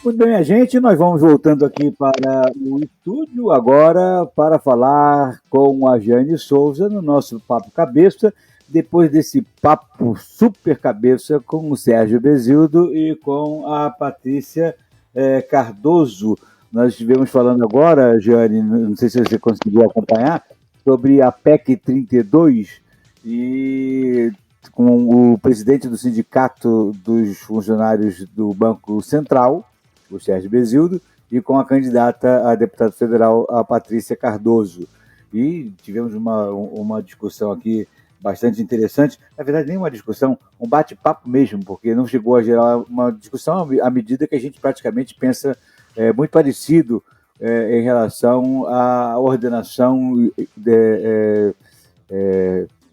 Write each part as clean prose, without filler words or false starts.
Muito bem, a gente, nós vamos voltando aqui para o estúdio agora para falar com a Jane Souza no nosso Papo Cabeça, depois desse papo super cabeça com o Sérgio Bezildo e com a Patrícia Cardoso. Nós estivemos falando agora, Jane, não sei se você conseguiu acompanhar, sobre a PEC 32 e com o presidente do Sindicato dos Funcionários do Banco Central, o Sérgio Bezildo, e com a candidata a deputada federal, a Patrícia Cardoso. E tivemos uma discussão aqui bastante interessante, na verdade nem uma discussão, um bate-papo mesmo, porque não chegou a gerar uma discussão à medida que a gente praticamente pensa muito parecido em relação à ordenação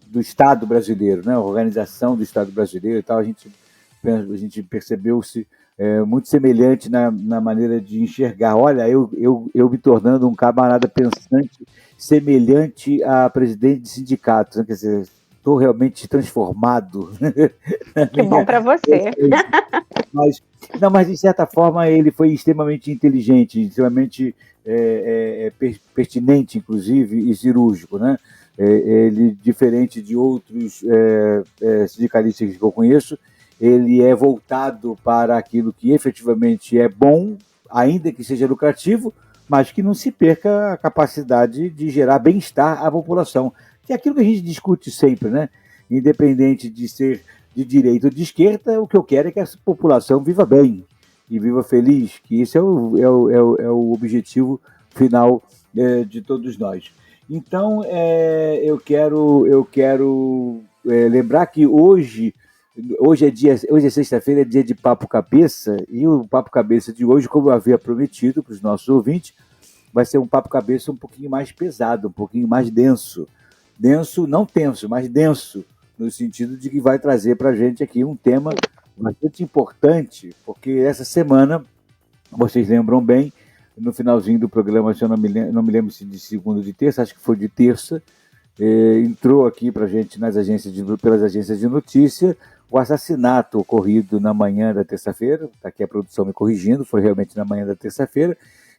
do Estado brasileiro, né? A organização do Estado brasileiro e tal, a gente percebeu-se muito semelhante na maneira de enxergar. Olha, eu me tornando um camarada pensante semelhante a presidente de sindicatos, né? Quer dizer, estou realmente transformado. Que bom para você. Mas, de certa forma, ele foi extremamente inteligente, extremamente pertinente, inclusive, e cirúrgico, né? Ele, diferente de outros sindicalistas que eu conheço, ele é voltado para aquilo que efetivamente é bom, ainda que seja lucrativo, mas que não se perca a capacidade de gerar bem-estar à população, que é aquilo que a gente discute sempre, né? Independente de ser de direita ou de esquerda, o que eu quero é que a população viva bem e viva feliz, que esse é o objetivo final de todos nós. Então, eu quero lembrar que hoje é sexta-feira, é dia de Papo Cabeça, e o Papo Cabeça de hoje, como eu havia prometido para os nossos ouvintes, vai ser um Papo Cabeça um pouquinho mais pesado, um pouquinho mais denso. Denso, não tenso, mas denso, no sentido de que vai trazer para a gente aqui um tema bastante importante, porque essa semana, vocês lembram bem, no finalzinho do programa, se eu não me lembro se de segunda ou de terça, acho que foi de terça, entrou aqui para a gente pelas agências de notícia o assassinato ocorrido na manhã da terça-feira, está aqui a produção me corrigindo, foi realmente na manhã da terça-feira,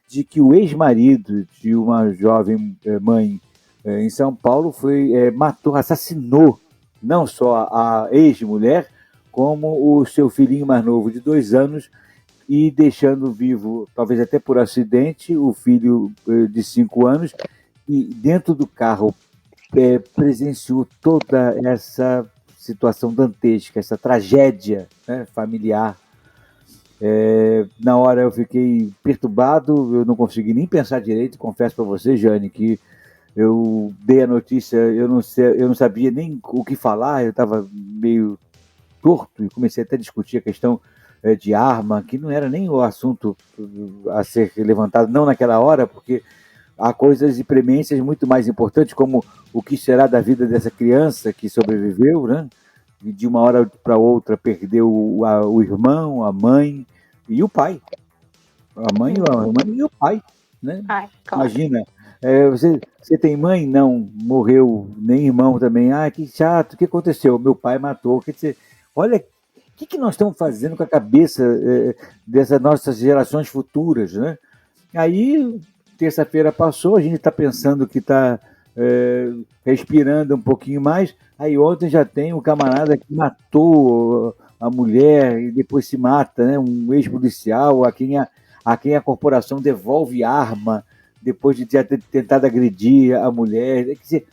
de que o ex-marido de uma jovem mãe em São Paulo assassinou não só a ex-mulher, como o seu filhinho mais novo de 2 anos, e deixando vivo, talvez até por acidente, o filho de 5 anos, e dentro do carro presenciou toda essa situação dantesca, essa tragédia, né, familiar. Na hora eu fiquei perturbado, eu não consegui nem pensar direito, confesso para você, Jane, que eu dei a notícia, eu não sabia nem o que falar, eu estava meio torto e comecei até a discutir a questão de arma, que não era nem o assunto a ser levantado, não naquela hora, porque há coisas e premências muito mais importantes, como o que será da vida dessa criança que sobreviveu, né? E de uma hora para outra perdeu o irmão, a mãe e o pai. A mãe e o pai, né? Ai, claro. Imagina, você tem mãe? Não, morreu, nem irmão também. Ah, que chato, o que aconteceu? Meu pai matou. Quer dizer, olha, o que nós estamos fazendo com a cabeça dessas nossas gerações futuras, né? Aí, terça-feira passou, a gente está pensando que está respirando um pouquinho mais. Aí ontem já tem um camarada que matou a mulher e depois se mata, né? Um ex-policial a quem a corporação devolve arma depois de ter tentado agredir a mulher. Quer dizer,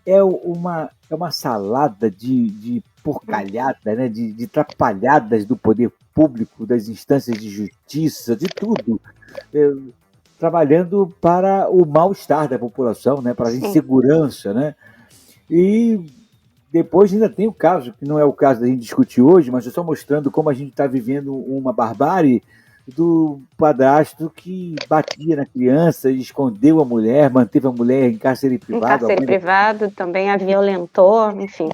é uma salada de porcalhada, né? de trapalhadas do poder público, das instâncias de justiça, de tudo, trabalhando para o mal-estar da população, né? Para a insegurança. Né? E depois ainda tem o caso, que não é o caso da gente discutir hoje, mas eu só mostrando como a gente está vivendo uma barbárie do padrasto que batia na criança, escondeu a mulher, manteve a mulher em cárcere privado. Em cárcere privado, também a violentou, enfim,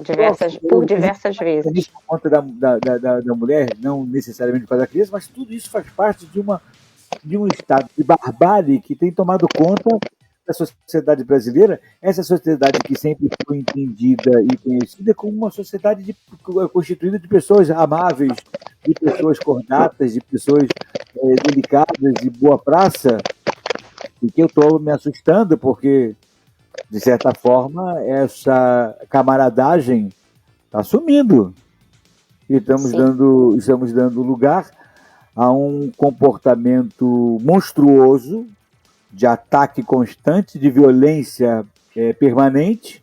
por diversas vezes. Por conta da mulher, não necessariamente por causa da criança, mas tudo isso faz parte de um estado de barbárie que tem tomado conta da sociedade brasileira, essa sociedade que sempre foi entendida e conhecida como uma sociedade constituída de pessoas amáveis, de pessoas cordatas, de pessoas delicadas e boa praça, e que eu estou me assustando, porque, de certa forma, essa camaradagem está sumindo. E estamos dando lugar a um comportamento monstruoso de ataque constante, de violência permanente,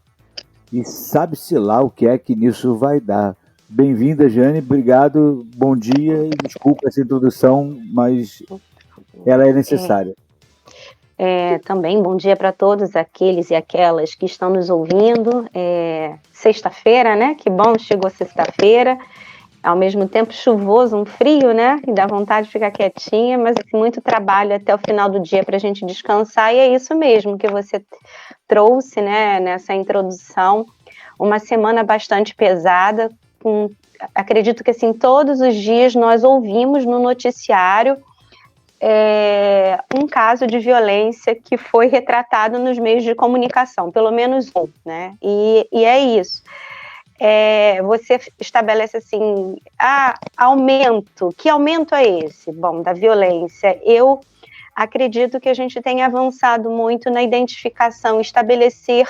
e sabe-se lá o que é que nisso vai dar. Bem-vinda, Jane, obrigado, bom dia, e desculpa essa introdução, mas ela é necessária. Também bom dia para todos aqueles e aquelas que estão nos ouvindo. Sexta-feira, né? Que bom, chegou sexta-feira. Ao mesmo tempo chuvoso, um frio, né? E dá vontade de ficar quietinha, mas assim, muito trabalho até o final do dia para a gente descansar. E é isso mesmo que você trouxe, né? Nessa introdução. Uma semana bastante pesada. Acredito que assim, todos os dias nós ouvimos no noticiário um caso de violência que foi retratado nos meios de comunicação, pelo menos um, né? E é isso. Você estabelece assim, aumento. Que aumento é esse? Bom, da violência. Eu acredito que a gente tem avançado muito na identificação, estabelecer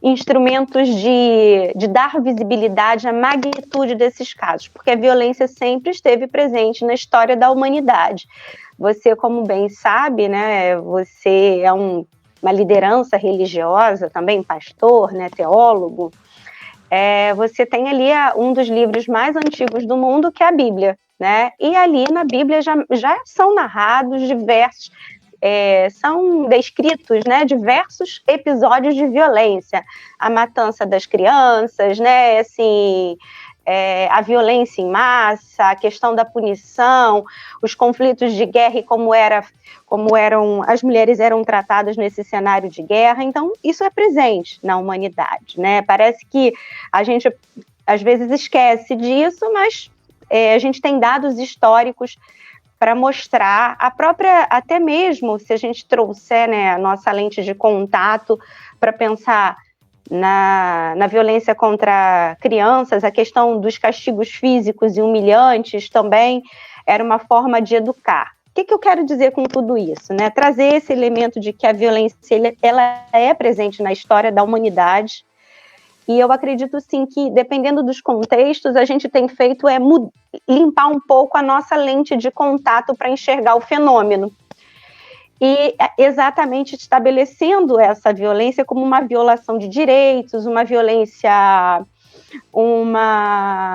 instrumentos de dar visibilidade à magnitude desses casos, porque a violência sempre esteve presente na história da humanidade. Você, como bem sabe, né, você é uma liderança religiosa, também pastor, né, teólogo. Você tem ali um dos livros mais antigos do mundo, que é a Bíblia, né? E ali na Bíblia já são narrados diversos são descritos, né, diversos episódios de violência, a matança das crianças, né, assim, a violência em massa, a questão da punição, os conflitos de guerra e como eram as mulheres eram tratadas nesse cenário de guerra. Então, isso é presente na humanidade, né? Parece que a gente às vezes esquece disso, mas a gente tem dados históricos para mostrar a própria, até mesmo se a gente trouxer, né, a nossa lente de contato para pensar na violência contra crianças, a questão dos castigos físicos e humilhantes também era uma forma de educar. O que eu quero dizer com tudo isso? Né? Trazer esse elemento de que a violência ela é presente na história da humanidade. E eu acredito, sim, que, dependendo dos contextos, a gente tem feito limpar um pouco a nossa lente de contato para enxergar o fenômeno. E exatamente estabelecendo essa violência como uma violação de direitos, uma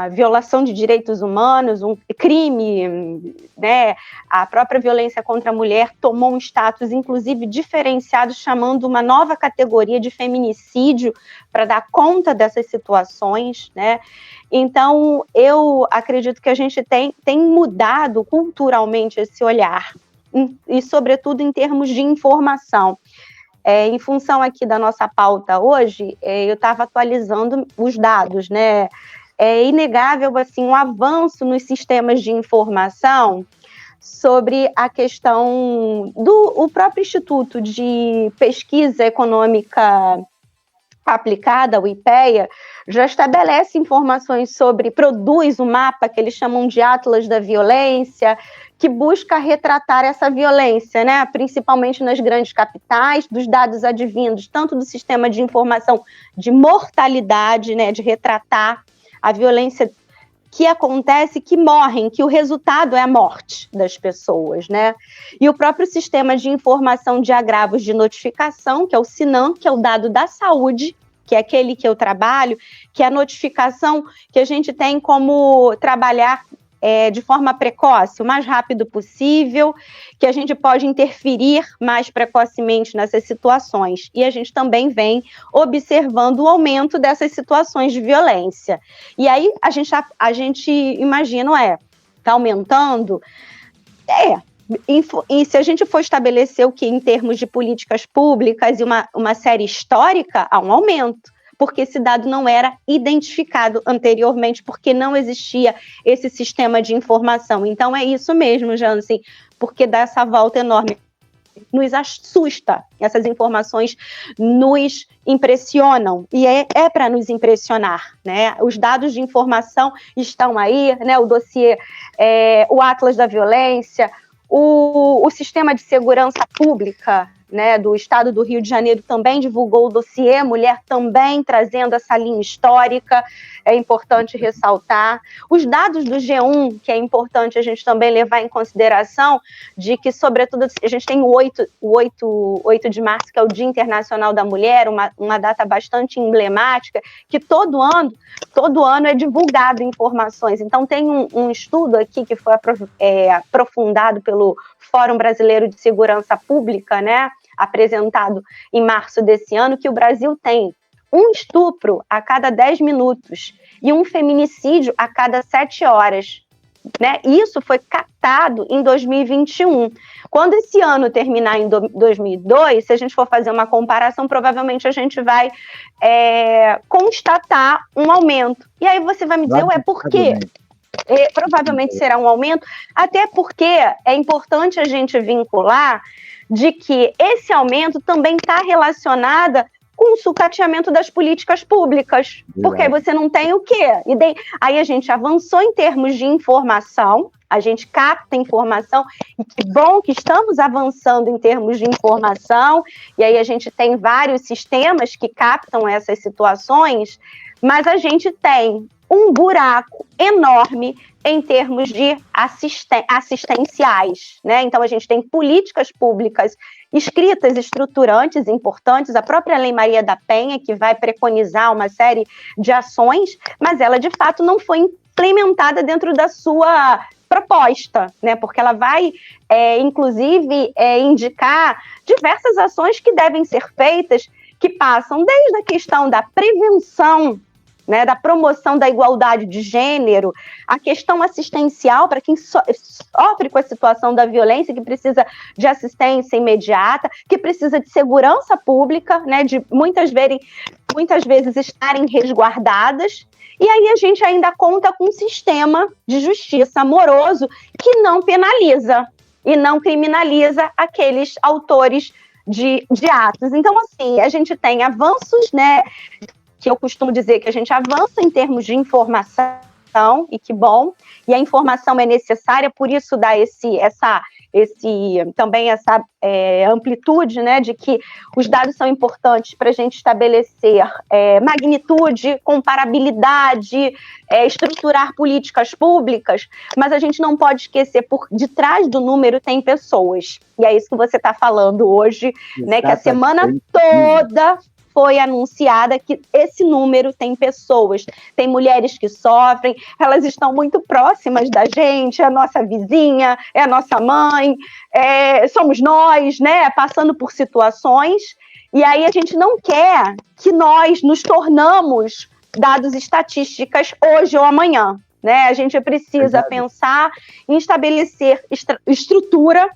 violação de direitos humanos, um crime, né? A própria violência contra a mulher tomou um status, inclusive, diferenciado, chamando uma nova categoria de feminicídio para dar conta dessas situações, né? Então, eu acredito que a gente tem mudado culturalmente esse olhar, e, sobretudo, em termos de informação. Em função aqui da nossa pauta hoje, eu estava atualizando os dados, né? É inegável, assim, um avanço nos sistemas de informação sobre a questão do próprio Instituto de Pesquisa Econômica Aplicada, o IPEA, já estabelece informações produz um mapa que eles chamam de Atlas da Violência, que busca retratar essa violência, né? Principalmente nas grandes capitais, dos dados advindos, tanto do sistema de informação de mortalidade, né? De retratar a violência que acontece, que morrem, que o resultado é a morte das pessoas, né? E o próprio sistema de informação de agravos de notificação, que é o SINAM, que é o dado da saúde, que é aquele que eu trabalho, que é a notificação que a gente tem como trabalhar de forma precoce, o mais rápido possível, que a gente pode interferir mais precocemente nessas situações. E a gente também vem observando o aumento dessas situações de violência. E aí a gente imagina, está aumentando? E se a gente for estabelecer o que em termos de políticas públicas e uma série histórica, há um aumento, porque esse dado não era identificado anteriormente, porque não existia esse sistema de informação. Então, é isso mesmo, Jansen, porque dá essa volta enorme. nos assusta, essas informações nos impressionam, e é para nos impressionar, né? Os dados de informação estão aí, né? O dossiê, o Atlas da Violência, o Sistema de Segurança Pública, né, do Estado do Rio de Janeiro também divulgou o dossiê, mulher também trazendo essa linha histórica, é importante ressaltar. Os dados do G1, que é importante a gente também levar em consideração, de que, sobretudo, a gente tem o 8 de março, que é o Dia Internacional da Mulher, uma data bastante emblemática, que todo ano é divulgado informações. Então, tem um estudo aqui que foi aprofundado pelo Fórum Brasileiro de Segurança Pública, né, apresentado em março desse ano, que o Brasil tem um estupro a cada 10 minutos e um feminicídio a cada 7 horas. Né? Isso foi captado em 2021. Quando esse ano terminar em 2002, se a gente for fazer uma comparação, provavelmente a gente vai constatar um aumento. E aí você vai me dizer, por quê? Provavelmente será um aumento, até porque é importante a gente vincular de que esse aumento também está relacionado com o sucateamento das políticas públicas, porque aí você não tem o quê? Aí a gente avançou em termos de informação, a gente capta informação, e que bom que estamos avançando em termos de informação, e aí a gente tem vários sistemas que captam essas situações, mas a gente tem um buraco enorme em termos de assistenciais, né? Então, a gente tem políticas públicas escritas, estruturantes, importantes, a própria Lei Maria da Penha, que vai preconizar uma série de ações, mas ela, de fato, não foi implementada dentro da sua proposta, né? Porque ela vai, inclusive, indicar diversas ações que devem ser feitas, que passam desde a questão da prevenção, né, da promoção da igualdade de gênero, a questão assistencial para quem sofre com a situação da violência, que precisa de assistência imediata, que precisa de segurança pública, né, de muitas vezes estarem resguardadas. E aí a gente ainda conta com um sistema de justiça amoroso que não penaliza e não criminaliza aqueles autores de atos. Então, assim, a gente tem avanços, né, que eu costumo dizer que a gente avança em termos de informação, e que bom, e a informação é necessária, por isso dá também essa amplitude, né, de que os dados são importantes para a gente estabelecer magnitude, comparabilidade, estruturar políticas públicas, mas a gente não pode esquecer, por detrás do número tem pessoas, e é isso que você está falando hoje, né, que a semana toda foi anunciada que esse número tem pessoas, tem mulheres que sofrem, elas estão muito próximas da gente, é a nossa vizinha, é a nossa mãe, somos nós, né, passando por situações, e aí a gente não quer que nós nos tornamos dados estatísticas hoje ou amanhã, né, a gente precisa pensar em estabelecer estrutura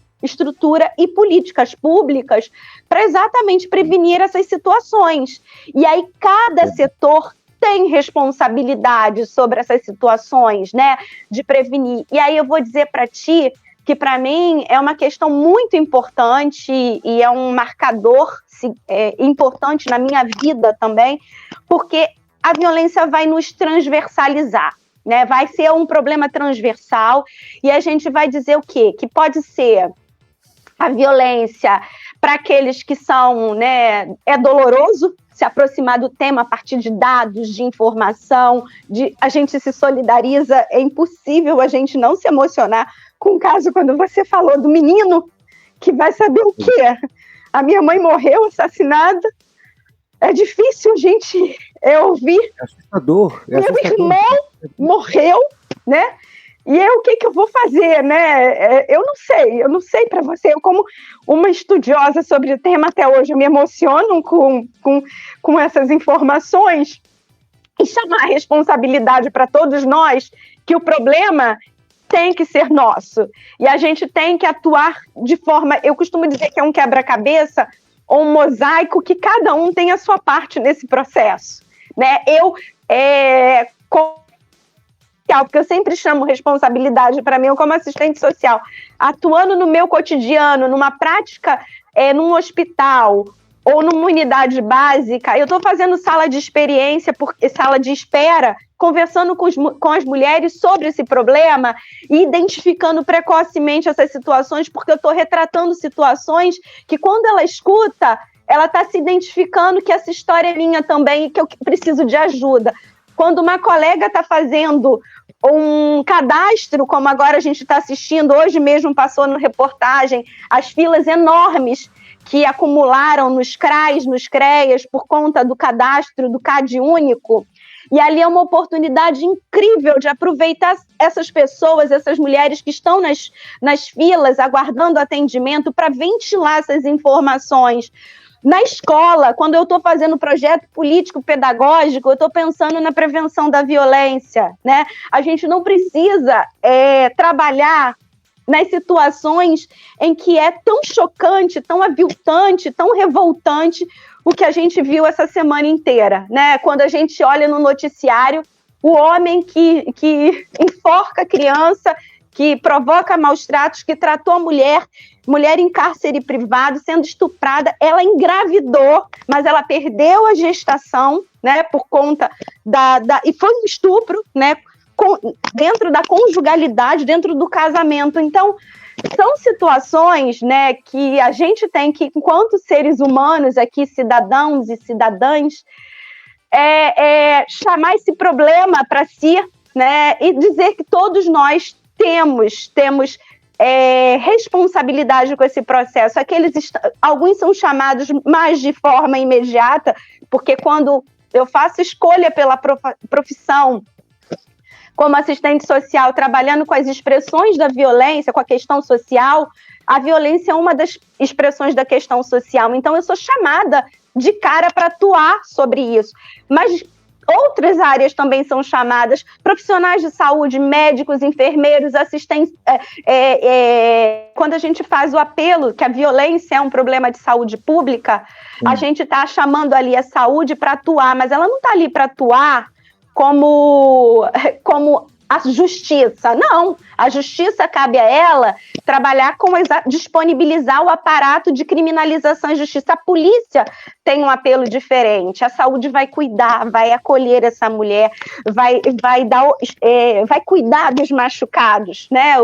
e políticas públicas para exatamente prevenir essas situações. E aí cada setor tem responsabilidade sobre essas situações, né, de prevenir. E aí eu vou dizer para ti que, para mim, é uma questão muito importante e é um marcador importante na minha vida também, porque a violência vai nos transversalizar. Né, vai ser um problema transversal e a gente vai dizer o quê? Que pode ser a violência para aqueles que são, né, é doloroso se aproximar do tema a partir de dados, de informação, a gente se solidariza, é impossível a gente não se emocionar com o caso quando você falou do menino que vai saber o quê? A minha mãe morreu assassinada, é difícil a gente ouvir. É assustador. Meu irmão morreu, né? E o que eu vou fazer, né? Eu não sei para você. Eu, como uma estudiosa sobre o tema até hoje, eu me emociono com essas informações e chamar a responsabilidade para todos nós que o problema tem que ser nosso. E a gente tem que atuar de forma... Eu costumo dizer que é um quebra-cabeça ou um mosaico que cada um tem a sua parte nesse processo, né? porque eu sempre chamo responsabilidade para mim, eu como assistente social, atuando no meu cotidiano, numa prática, num hospital ou numa unidade básica, eu estou fazendo sala de experiência, sala de espera, conversando com as mulheres sobre esse problema e identificando precocemente essas situações, porque eu estou retratando situações que, quando ela escuta, ela está se identificando que essa história é minha também e que eu preciso de ajuda. Quando uma colega está fazendo um cadastro, como agora a gente está assistindo, hoje mesmo passou no reportagem, as filas enormes que acumularam nos CRAs, nos CREAs, por conta do cadastro do CAD único, e ali é uma oportunidade incrível de aproveitar essas pessoas, essas mulheres que estão nas filas, aguardando atendimento, para ventilar essas informações. Na escola, quando eu estou fazendo projeto político-pedagógico, eu estou pensando na prevenção da violência, né? A gente não precisa trabalhar nas situações em que é tão chocante, tão aviltante, tão revoltante o que a gente viu essa semana inteira, né? Quando a gente olha no noticiário o homem que enforca a criança, que provoca maus tratos, que tratou a mulher em cárcere privado, sendo estuprada, ela engravidou, mas ela perdeu a gestação, né, por conta e foi um estupro, né, dentro da conjugalidade, dentro do casamento. Então, são situações, né, que a gente tem que, enquanto seres humanos aqui, cidadãos e cidadãs, chamar esse problema para si, né, e dizer que todos nós temos responsabilidade com esse processo. Alguns são chamados mais de forma imediata, porque quando eu faço escolha pela profissão como assistente social, trabalhando com as expressões da violência, com a questão social, a violência é uma das expressões da questão social. Então, eu sou chamada de cara para atuar sobre isso. Mas outras áreas também são chamadas, profissionais de saúde, médicos, enfermeiros, assistentes. Quando a gente faz o apelo que a violência é um problema de saúde pública, a gente está chamando ali a saúde para atuar, mas ela não está ali para atuar como a justiça. Não, a justiça cabe a ela trabalhar disponibilizar o aparato de criminalização e justiça. A polícia tem um apelo diferente, a saúde vai cuidar, vai acolher essa mulher, vai cuidar dos machucados, né?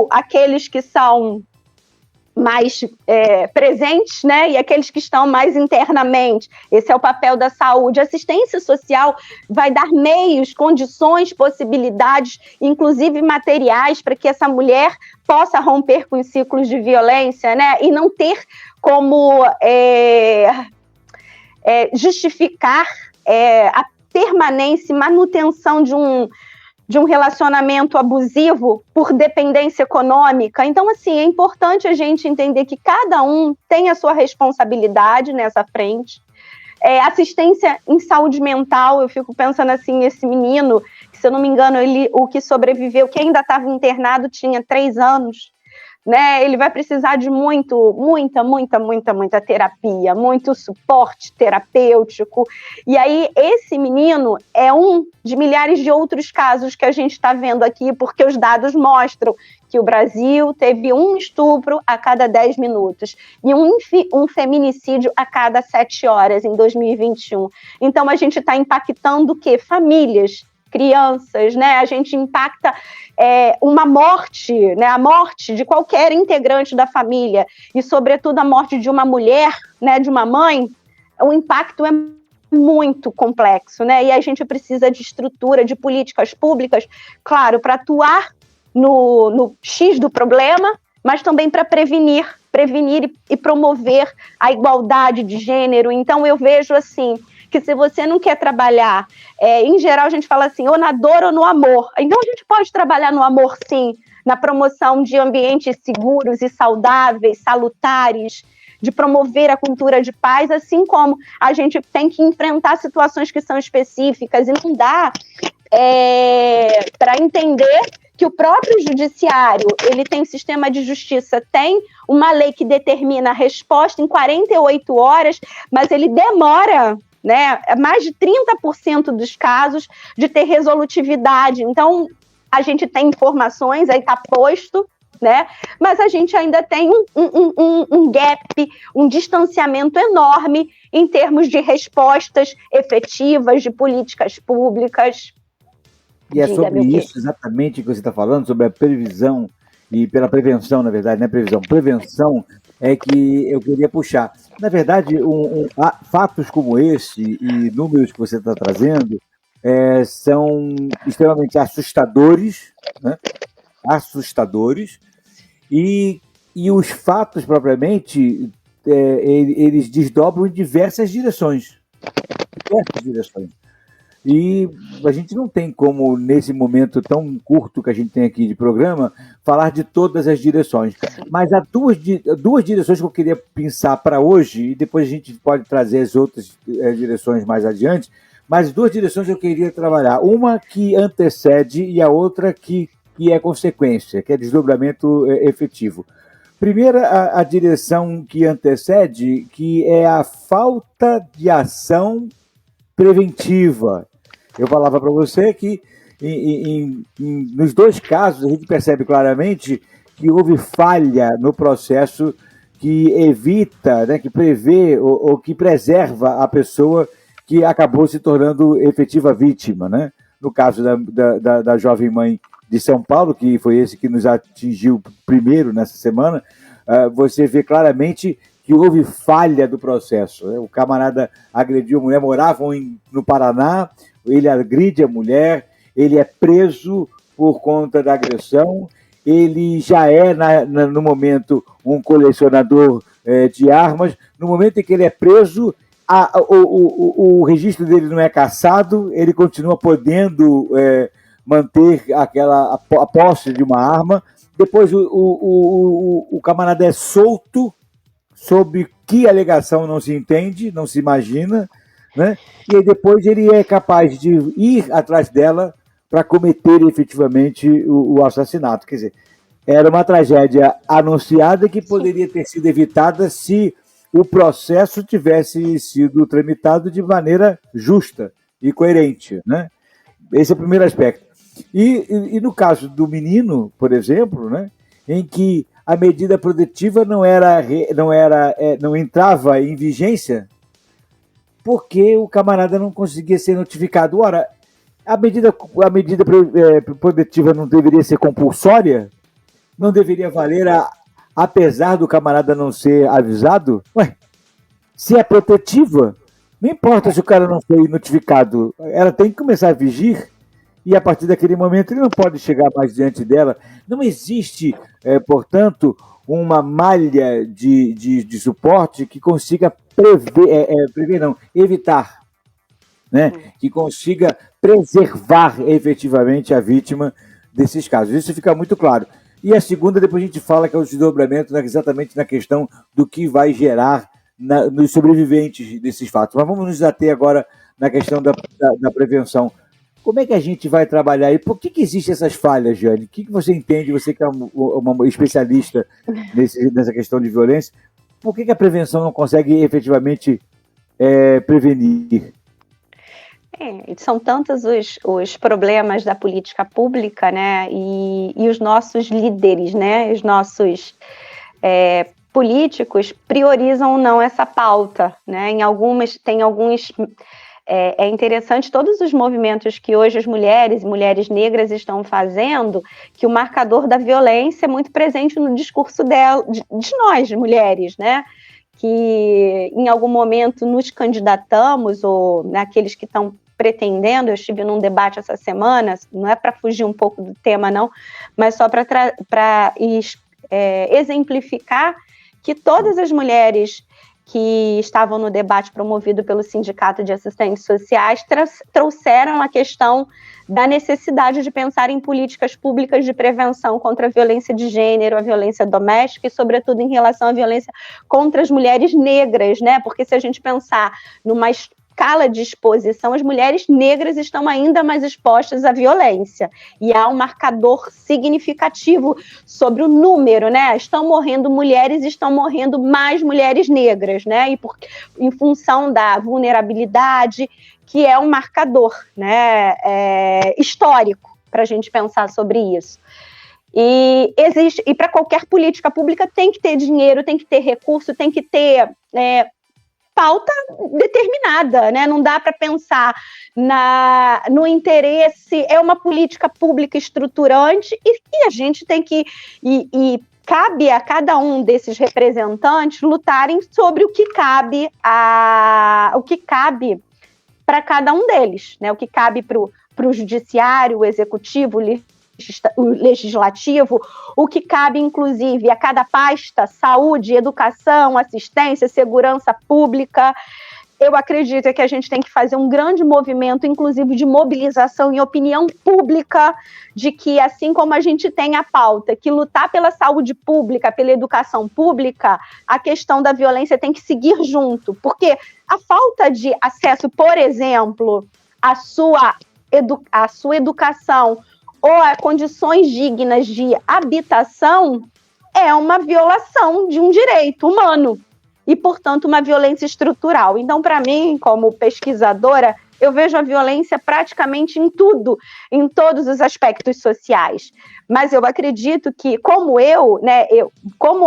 Aqueles que são mais presentes, né? E aqueles que estão mais internamente. Esse é o papel da saúde. A assistência social vai dar meios, condições, possibilidades, inclusive materiais, para que essa mulher possa romper com os ciclos de violência, né? E não ter como justificar a permanência e manutenção de um relacionamento abusivo por dependência econômica. Então, assim, é importante a gente entender que cada um tem a sua responsabilidade nessa frente. Assistência em saúde mental, eu fico pensando assim, esse menino, que, se eu não me engano, o que sobreviveu, que ainda estava internado, tinha 3 anos, né? Ele vai precisar de muita terapia, muito suporte terapêutico. E aí, esse menino é um de milhares de outros casos que a gente está vendo aqui, porque os dados mostram que o Brasil teve um estupro a cada 10 minutos e um feminicídio a cada 7 horas em 2021. Então, a gente está impactando o quê? Famílias, crianças, né? A gente impacta uma morte, né? A morte de qualquer integrante da família e, sobretudo, a morte de uma mulher, né? De uma mãe. O impacto é muito complexo, né? E a gente precisa de estrutura, de políticas públicas, claro, para atuar no X do problema, mas também para prevenir e promover a igualdade de gênero. Então, eu vejo assim, que se você não quer trabalhar, em geral a gente fala assim, ou na dor ou no amor. Então a gente pode trabalhar no amor, sim, na promoção de ambientes seguros e saudáveis, salutares, de promover a cultura de paz, assim como a gente tem que enfrentar situações que são específicas, e não dá para entender que o próprio judiciário, ele tem um sistema de justiça, tem uma lei que determina a resposta em 48 horas, mas ele demora, né? Mais de 30% dos casos de ter resolutividade. Então, a gente tem informações, aí está posto, né? Mas a gente ainda tem um gap, um distanciamento enorme em termos de respostas efetivas, de políticas públicas. E é sobre isso exatamente que você está falando, sobre a previsão, e pela prevenção, na verdade, não é previsão, prevenção é que eu queria puxar. Na verdade, fatos como esse e números que você está trazendo são extremamente assustadores, né? Assustadores, e os fatos propriamente, eles desdobram em diversas direções. E a gente não tem como, nesse momento tão curto que a gente tem aqui de programa, falar de todas as direções. Mas há duas direções que eu queria pensar para hoje, e depois a gente pode trazer as outras direções mais adiante, mas duas direções eu queria trabalhar. Uma que antecede e a outra que é consequência, que é desdobramento efetivo. Primeiro, a direção que antecede, que é a falta de ação preventiva. Eu falava para você que nos dois casos a gente percebe claramente que houve falha no processo que evita, né, que prevê ou que preserva a pessoa que acabou se tornando efetiva vítima, né? No caso da jovem mãe de São Paulo, que foi esse que nos atingiu primeiro nessa semana, você vê claramente que houve falha do processo. Né? O camarada agrediu a mulher, moravam no Paraná, ele agride a mulher, ele é preso por conta da agressão, ele já é, no momento, um colecionador de armas. No momento em que ele é preso, o registro dele não é cassado, ele continua podendo manter a posse de uma arma. Depois o camarada é solto, sob que alegação não se entende, não se imagina, né? E aí depois ele é capaz de ir atrás dela para cometer efetivamente o assassinato. Quer dizer, era uma tragédia anunciada que poderia ter sido evitada se o processo tivesse sido tramitado de maneira justa e coerente, né? Esse é o primeiro aspecto. E no caso do menino, por exemplo, né, em que a medida protetiva não entrava em vigência porque o camarada não conseguia ser notificado. Ora, a medida protetiva não deveria ser compulsória? Não deveria valer apesar do camarada não ser avisado? Ué, se é protetiva, não importa se o cara não foi notificado, ela tem que começar a vigir. E a partir daquele momento ele não pode chegar mais diante dela. Não existe, portanto, uma malha de suporte que consiga evitar, né? Que consiga preservar efetivamente a vítima desses casos. Isso fica muito claro. E a segunda, depois a gente fala que é o desdobramento exatamente na questão do que vai gerar nos sobreviventes desses fatos. Mas vamos nos ater agora na questão da prevenção. Como é que a gente vai trabalhar aí? Por que existem essas falhas, Jane? O que você entende, você que é uma especialista nessa questão de violência, por que a prevenção não consegue efetivamente prevenir? São tantos os problemas da política pública, né? E os nossos líderes, né? Os nossos políticos priorizam ou não essa pauta, né? Tem alguns... É interessante todos os movimentos que hoje as mulheres e mulheres negras estão fazendo, que o marcador da violência é muito presente no discurso de nós, mulheres, né? Que em algum momento nos candidatamos, ou naqueles que estão pretendendo. Eu estive num debate essa semana, não é para fugir um pouco do tema, não, mas só para exemplificar que todas as mulheres que estavam no debate promovido pelo Sindicato de Assistentes Sociais trouxeram a questão da necessidade de pensar em políticas públicas de prevenção contra a violência de gênero, a violência doméstica e, sobretudo, em relação à violência contra as mulheres negras, né? Porque se a gente pensar numa escala de exposição, as mulheres negras estão ainda mais expostas à violência. E há um marcador significativo sobre o número, né? Estão morrendo mulheres, estão morrendo mais mulheres negras, né? Em função da vulnerabilidade, que é um marcador, né? Histórico para a gente pensar sobre isso. E para qualquer política pública tem que ter dinheiro, tem que ter recurso, tem que ter pauta determinada, né? Não dá para pensar no interesse, é uma política pública estruturante e a gente tem que cabe a cada um desses representantes lutarem sobre o que cabe para cada um deles, né? O que cabe para o judiciário, o executivo, o legislativo, o que cabe, inclusive, a cada pasta: saúde, educação, assistência, segurança pública. Eu acredito que a gente tem que fazer um grande movimento, inclusive de mobilização e opinião pública, de que, assim como a gente tem a pauta que lutar pela saúde pública, pela educação pública, a questão da violência tem que seguir junto, porque a falta de acesso, por exemplo, à sua educação ou a condições dignas de habitação é uma violação de um direito humano e, portanto, uma violência estrutural. Então, para mim, como pesquisadora, eu vejo a violência praticamente em tudo, em todos os aspectos sociais. Mas eu acredito que, como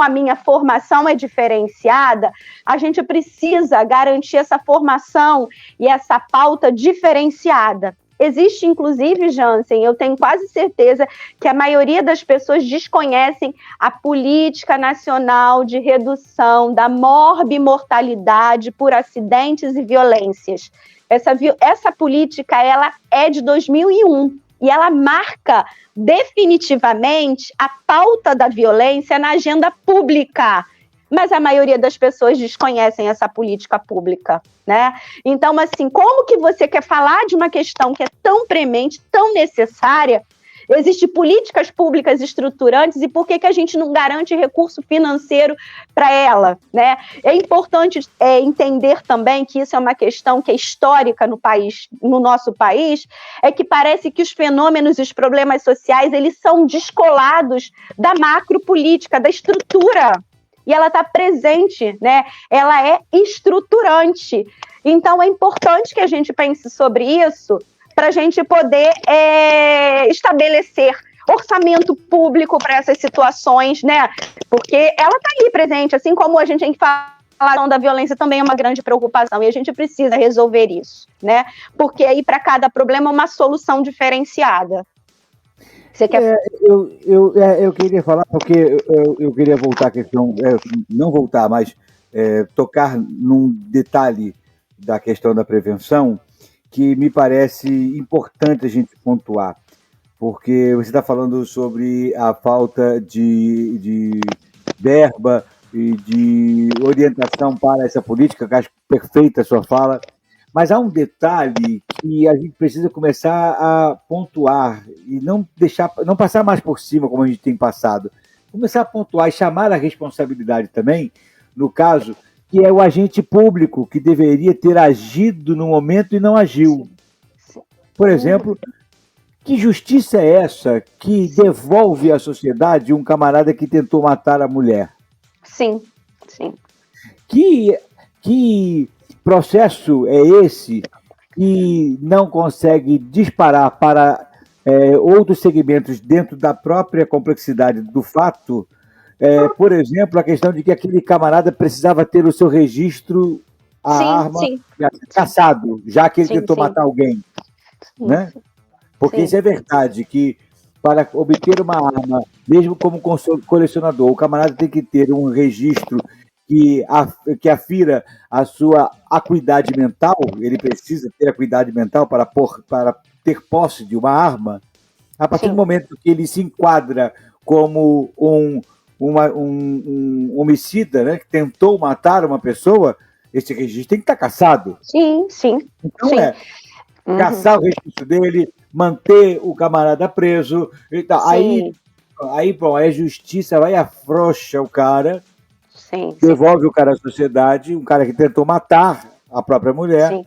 a minha formação é diferenciada, a gente precisa garantir essa formação e essa pauta diferenciada. Existe, inclusive, Jansen, eu tenho quase certeza que a maioria das pessoas desconhecem a Política Nacional de Redução da Morbimortalidade por Acidentes e Violências. Essa política, ela é de 2001 e ela marca definitivamente a pauta da violência na agenda pública. Mas a maioria das pessoas desconhecem essa política pública, né? Então, assim, como que você quer falar de uma questão que é tão premente, tão necessária? Existem políticas públicas estruturantes e por que a gente não garante recurso financeiro para ela, né? É importante entender também que isso é uma questão que é histórica no nosso país, é que parece que os fenômenos e os problemas sociais, eles são descolados da macropolítica, da estrutura. E ela está presente, né? Ela é estruturante. Então, é importante que a gente pense sobre isso para a gente poder estabelecer orçamento público para essas situações, né? Porque ela está aí presente, assim como a gente tem que falar da violência também é uma grande preocupação e a gente precisa resolver isso, né? Porque aí para cada problema é uma solução diferenciada. Você quer... eu queria falar, porque eu queria voltar à questão, não voltar, mas tocar num detalhe da questão da prevenção que me parece importante a gente pontuar, porque você está falando sobre a falta de verba e de orientação para essa política, que acho perfeita a sua fala. Mas há um detalhe que a gente precisa começar a pontuar e não passar mais por cima como a gente tem passado. Começar a pontuar e chamar a responsabilidade também, no caso, que é o agente público que deveria ter agido no momento e não agiu. Por exemplo, que justiça é essa que devolve à sociedade um camarada que tentou matar a mulher? Sim, sim. Que processo é esse que não consegue disparar para outros segmentos dentro da própria complexidade do fato? Por exemplo, a questão de que aquele camarada precisava ter o seu registro, arma, caçado, já que ele tentou matar alguém. Né? Porque isso é verdade, que para obter uma arma, mesmo como colecionador, o camarada tem que ter um registro que afira a sua acuidade mental, ele precisa ter acuidade mental para ter posse de uma arma. A partir do momento que ele se enquadra como um homicida, né, que tentou matar uma pessoa, esse registro tem que estar cassado. Sim. Então caçar o registro dele, manter o camarada preso. E tal. Aí, bom, a justiça vai e afrouxa o cara, devolve o cara à sociedade, um cara que tentou matar a própria mulher.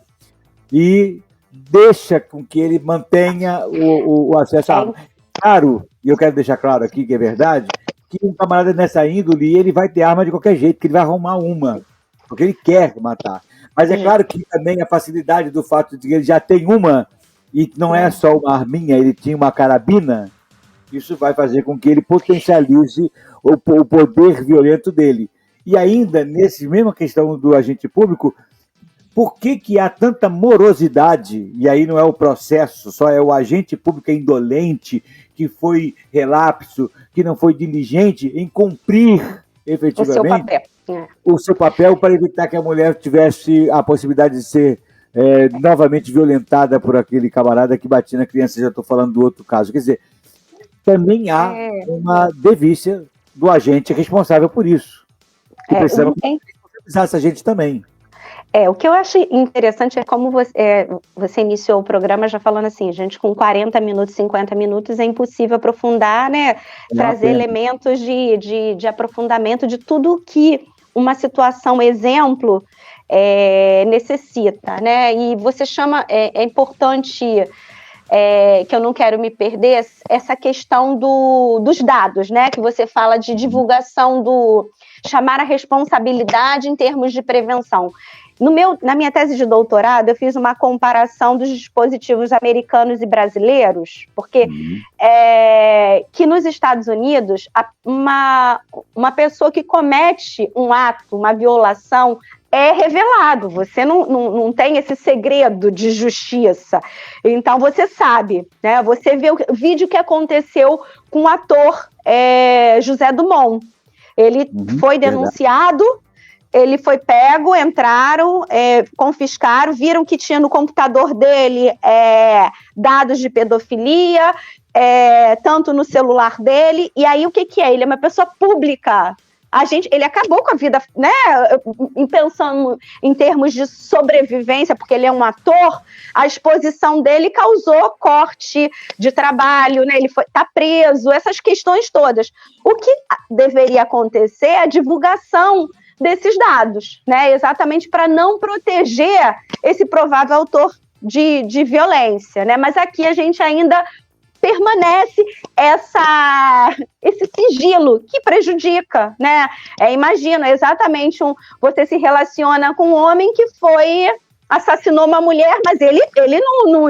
e deixa com que ele mantenha o acesso à arma. Claro, e eu quero deixar claro aqui que é verdade, que um camarada nessa índole, ele vai ter arma de qualquer jeito, que ele vai arrumar uma, porque ele quer matar. Mas é claro que também a facilidade do fato de que ele já tem uma, e não é só uma arminha, ele tinha uma carabina, isso vai fazer com que ele potencialize o poder violento dele. E ainda, nessa mesma questão do agente público, por que há tanta morosidade, e aí não é o processo, só é o agente público indolente, que foi relapso, que não foi diligente em cumprir efetivamente o seu papel para evitar que a mulher tivesse a possibilidade de ser novamente violentada por aquele camarada que batia na criança. Já estou falando do outro caso. Quer dizer, também há uma devícia do agente responsável por isso. Que precisava responsabilizar essa gente também. O que eu acho interessante é como você iniciou o programa já falando assim, gente, com 40 minutos, 50 minutos é impossível aprofundar, né? Trazer elementos de aprofundamento de tudo que uma situação exemplo necessita, né? E você chama, é importante, que eu não quero me perder, essa questão dos dados, né? Que você fala de divulgação chamar a responsabilidade em termos de prevenção. Na minha tese de doutorado, eu fiz uma comparação dos dispositivos americanos e brasileiros, porque que nos Estados Unidos, uma pessoa que comete um ato, uma violação, é revelado. Você não tem esse segredo de justiça. Então, você sabe, né? Você vê o vídeo que aconteceu com o ator José Dumont. Ele foi denunciado, ele foi pego, entraram, confiscaram, viram que tinha no computador dele dados de pedofilia, tanto no celular dele, e aí o que é? Ele é uma pessoa pública. Ele acabou com a vida, né? Pensando em termos de sobrevivência, porque ele é um ator, a exposição dele causou corte de trabalho, né? Ele está preso, essas questões todas. O que deveria acontecer é a divulgação desses dados, né? Exatamente para não proteger esse provável autor de violência, né? Mas aqui a gente ainda permanece esse sigilo que prejudica, né? Imagina, exatamente, você se relaciona com um homem que assassinou uma mulher, mas ele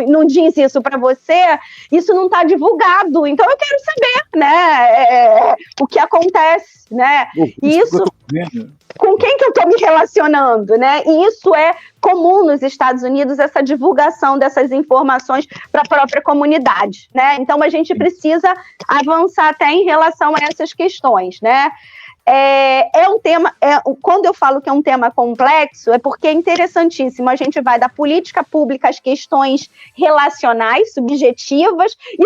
não diz isso para você, isso não está divulgado, então eu quero saber, né, o que acontece, né, e isso, com quem que eu estou me relacionando, né, e isso é comum nos Estados Unidos, essa divulgação dessas informações para a própria comunidade, né, então a gente precisa avançar até em relação a essas questões, né. Um tema, quando eu falo que é um tema complexo, é porque é interessantíssimo. A gente vai da política pública às questões relacionais, subjetivas, e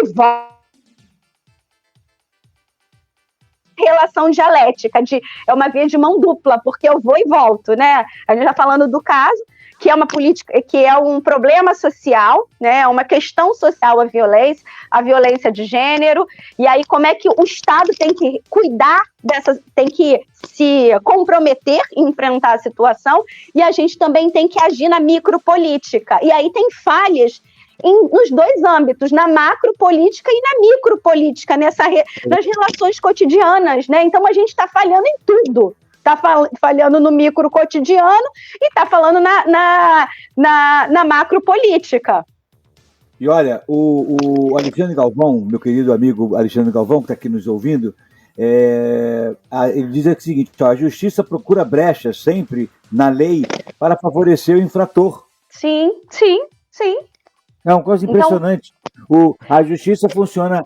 relação dialética, é uma via de mão dupla, porque eu vou e volto, né? A gente está falando do caso, que é uma política, que é um problema social, né? Uma questão social, a violência de gênero, e aí como é que o Estado tem que cuidar tem que se comprometer em enfrentar a situação, e a gente também tem que agir na micropolítica, e aí tem falhas nos dois âmbitos, na macropolítica e na micropolítica, nas relações cotidianas, né? Então a gente está falhando em tudo. Está falhando no micro cotidiano e está falando na macropolítica. E olha, o Alexandre Galvão, meu querido amigo Alexandre Galvão, que está aqui nos ouvindo, ele diz o seguinte: a justiça procura brechas sempre na lei para favorecer o infrator. Sim. É uma coisa impressionante. A justiça funciona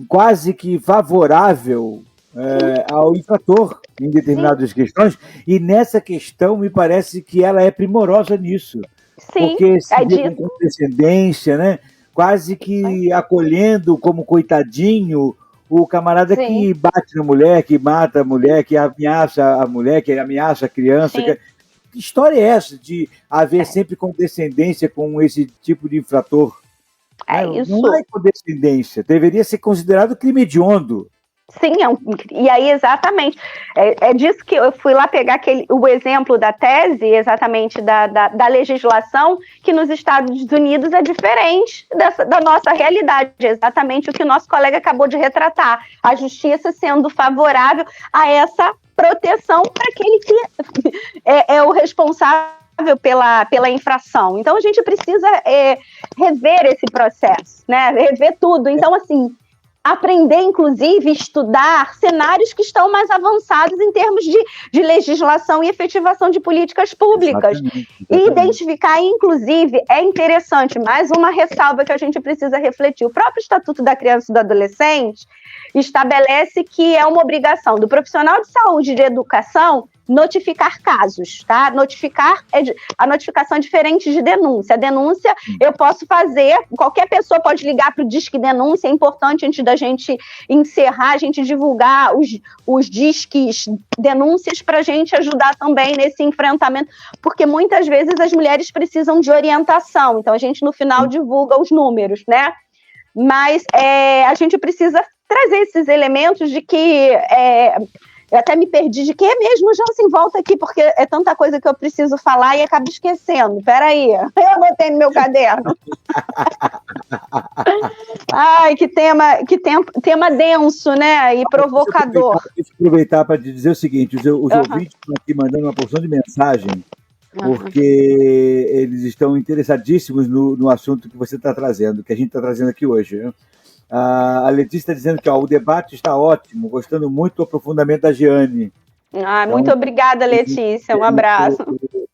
quase que favorável ao infrator em determinadas questões, e nessa questão me parece que ela é primorosa nisso. Sim, porque se vê com condescendência, né? Quase que acolhendo como coitadinho o camarada que bate na mulher, que mata a mulher, que ameaça a mulher, que ameaça a criança. Que história é essa de haver sempre condescendência com esse tipo de infrator? Isso. Não é condescendência, deveria ser considerado crime hediondo. Sim, e aí exatamente, é disso que eu fui lá pegar o exemplo da tese, exatamente da legislação, que nos Estados Unidos é diferente da nossa realidade, exatamente o que o nosso colega acabou de retratar, a justiça sendo favorável a essa proteção para aquele que é o responsável pela infração. Então, a gente precisa rever esse processo, né? Rever tudo. Então, assim, aprender, inclusive, estudar cenários que estão mais avançados em termos de legislação e efetivação de políticas públicas. Exatamente. E identificar, inclusive, é interessante, mais uma ressalva que a gente precisa refletir. O próprio Estatuto da Criança e do Adolescente estabelece que é uma obrigação do profissional de saúde e de educação notificar casos, tá? A notificação é diferente de denúncia. A denúncia eu posso fazer, qualquer pessoa pode ligar para o Disque Denúncia, é importante antes da gente encerrar, a gente divulgar os disques denúncias para a gente ajudar também nesse enfrentamento, porque muitas vezes as mulheres precisam de orientação, então a gente no final divulga os números, né? Mas a gente precisa trazer esses elementos de que... eu até me perdi de que é mesmo, Jansen, volta aqui, porque é tanta coisa que eu preciso falar e acabo esquecendo. Peraí, eu botei no meu caderno. Ai, que tema denso, né? E provocador. Deixa eu aproveitar para te dizer o seguinte: os ouvintes estão aqui mandando uma porção de mensagem, porque eles estão interessadíssimos no assunto que você está trazendo, que a gente está trazendo aqui hoje, né? A Letícia está dizendo que o debate está ótimo, gostando muito do aprofundamento da Giane. Muito obrigada, Letícia, um abraço.